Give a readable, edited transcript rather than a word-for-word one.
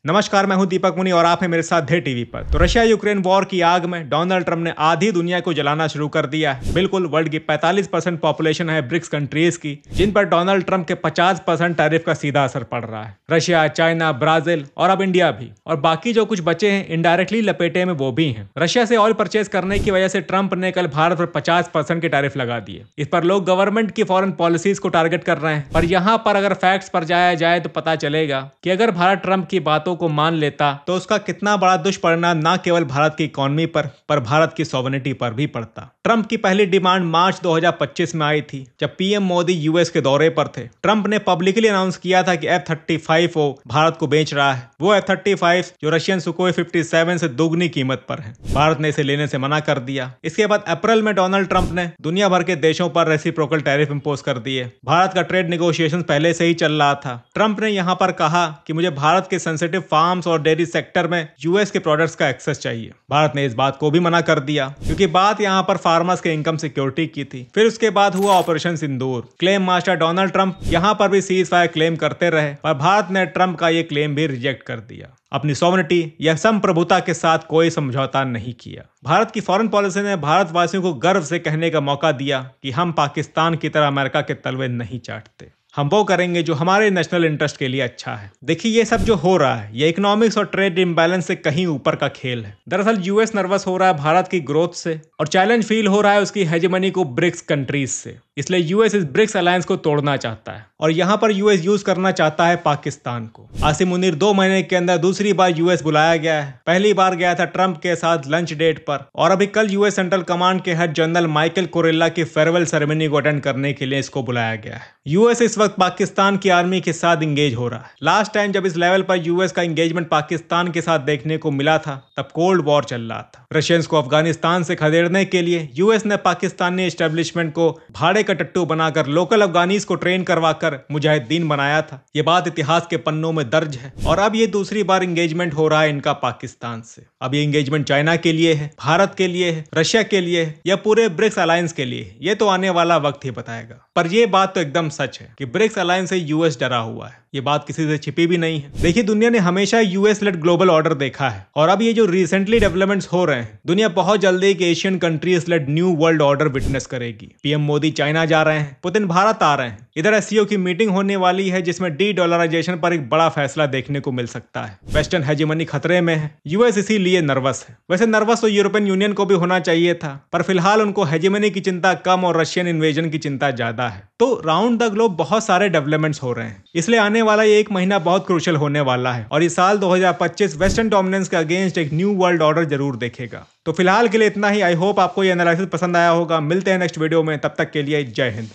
नमस्कार, मैं हूं दीपक मुनि और आप हैं मेरे साथ धे टीवी पर। तो रशिया यूक्रेन वॉर की आग में डोनाल्ड ट्रंप ने आधी दुनिया को जलाना शुरू कर दिया है। बिल्कुल वर्ल्ड की 45% पॉपुलेशन है ब्रिक्स कंट्रीज की, जिन पर डोनाल्ड ट्रंप के 50% टैरिफ का सीधा असर पड़ रहा है। रशिया, चाइना, ब्राजील और अब इंडिया भी, और बाकी जो कुछ बचे हैं इनडायरेक्टली लपेटे में वो भी हैं। रशिया से ऑयल परचेज करने की वजह से ट्रंप ने कल भारत पर 50% के टैरिफ लगा दिए। इस पर लोग गवर्नमेंट की फॉरेन पॉलिसीज को टारगेट कर रहे हैं, पर यहाँ पर अगर फैक्ट्स पर जाया जाए तो पता चलेगा कि अगर भारत ट्रंप की बातों को मान लेता तो उसका कितना बड़ा दुष्परिणाम न केवल भारत की इकोनॉमी पर भारत की सॉवरेनिटी पर भी पड़ता। ट्रंप की पहली डिमांड मार्च 2025 में आई थी, जब पीएम मोदी यूएस के दौरे पर थे। ट्रंप ने पब्लिकली अनाउंस किया था कि F-35 वो भारत को बेच रहा है, वो F-35 जो रशियन सुकोई 57 से दोगुनी कीमत पर है। भारत ने इसे लेने से मना कर दिया। इसके बाद अप्रैल में डोनाल्ड ट्रंप ने दुनिया भर के देशों पर रेसिप्रोकल टैरिफ इंपोज कर दिए। भारत का ट्रेड नेगोशिएशन पहले से ही चल रहा था। ट्रंप ने यहां पर कहा कि मुझे भारत के सेंसिटिव फार्म्स और डेयरी सेक्टर में यूएस के प्रोडक्ट्स का एक्सेस चाहिए। भारत ने इस बात को भी मना कर दिया, क्योंकि बात यहां पर फार्मर्स के इनकम सिक्योरिटी की थी। फिर उसके बाद हुआ ऑपरेशन सिंदूर। क्लेम मास्टर डोनाल्ड ट्रंप यहां पर भी सीज फायर क्लेम करते रहे, पर भारत ने ट्रंप का यह क्लेम भी रिजेक्ट कर दिया। अपनी सॉवरेनिटी या संप्रभुता के साथ कोई समझौता नहीं किया। भारत की फॉरेन पॉलिसी ने भारतवासियों को गर्व से कहने का मौका दिया कि हम पाकिस्तान की तरह अमेरिका के तलवे नहीं चाटते। हम वो करेंगे जो हमारे नेशनल इंटरेस्ट के लिए अच्छा है। देखिए, ये सब जो हो रहा है ये इकोनॉमिक्स और ट्रेड इम्बैलेंस से कहीं ऊपर का खेल है। दरअसल यूएस नर्वस हो रहा है भारत की ग्रोथ से, और चैलेंज फील हो रहा है उसकी हेजेमनी को ब्रिक्स कंट्रीज से। इसलिए यूएस इस ब्रिक्स अलायंस को तोड़ना चाहता है, और यहां पर यूएस यूज करना चाहता है पाकिस्तान को। आसिम मुनीर 2 महीने के अंदर दूसरी बार यूएस बुलाया गया है। पहली बार गया था ट्रंप के साथ लंच डेट पर, और अभी कल यूएस सेंट्रल कमांड के हेड जनरल माइकल कोरेला की फेयरवेल सेरेमनी को अटेंड करने के लिए इसको बुलाया गया है। यूएस इस वक्त पाकिस्तान की आर्मी के साथ इंगेज हो रहा है। लास्ट टाइम जब इस लेवल पर यूएस का इंगेजमेंट पाकिस्तान के साथ देखने को मिला था, तब कोल्ड वॉर चल रहा था। रशियंस को अफगानिस्तान से खदेड़ने के लिए यूएस ने पाकिस्तानी एस्टेब्लिशमेंट को भाड़े का टट्टू बनाकर लोकल अफगानीज को ट्रेन करवाकर मुजाहिदीन बनाया था। ये बात इतिहास के पन्नों में दर्ज है, और अब ये दूसरी बार इंगेजमेंट हो रहा है इनका पाकिस्तान से। अब ये इंगेजमेंट चाइना के लिए है, भारत के लिए है, रशिया के लिए है, या पूरे ब्रिक्स अलायंस के लिए है, ये तो आने वाला वक्त ही बताएगा। पर यह बात तो एकदम सच है कि ब्रिक्स अलायंस से यूएस डरा हुआ है। ये बात किसी से छिपी भी नहीं है। देखिए, दुनिया ने हमेशा यूएस लेड ग्लोबल ऑर्डर देखा है, और अब ये जो रिसेंटली डेवलपमेंट्स हो रहे हैं, दुनिया बहुत जल्दी एक Asian countries led new world order witness करेगी। पीएम मोदी चाइना जा रहे हैं, पुतिन भारत आ रहे हैं। इधर एससीओ की मीटिंग होने वाली है, जिसमें डी-डॉलराइजेशन पर एक बड़ा फैसला देखने को मिल सकता है। वेस्टर्न हेजेमनी खतरे में है, यूएस इसीलिए नर्वस है। वैसे नर्वस तो यूरोपियन यूनियन को भी होना चाहिए था, पर फिलहाल उनको हेजेमनी की चिंता कम और रशियन इन्वेजन की चिंता ज्यादा है। तो राउंड द ग्लोब बहुत सारे डेवलपमेंट्स हो रहे हैं, इसलिए आने वाला ये 1 महीना बहुत क्रूशियल होने वाला है, और इस साल 2025 वेस्टर्न डोमिनेंस के अगेंस्ट एक न्यू वर्ल्ड ऑर्डर जरूर देखेगा। तो फिलहाल के लिए इतना ही। आई होप आपको ये एनालिसिस पसंद आया होगा। मिलते हैं नेक्स्ट वीडियो में, तब तक के लिए जय हिंद।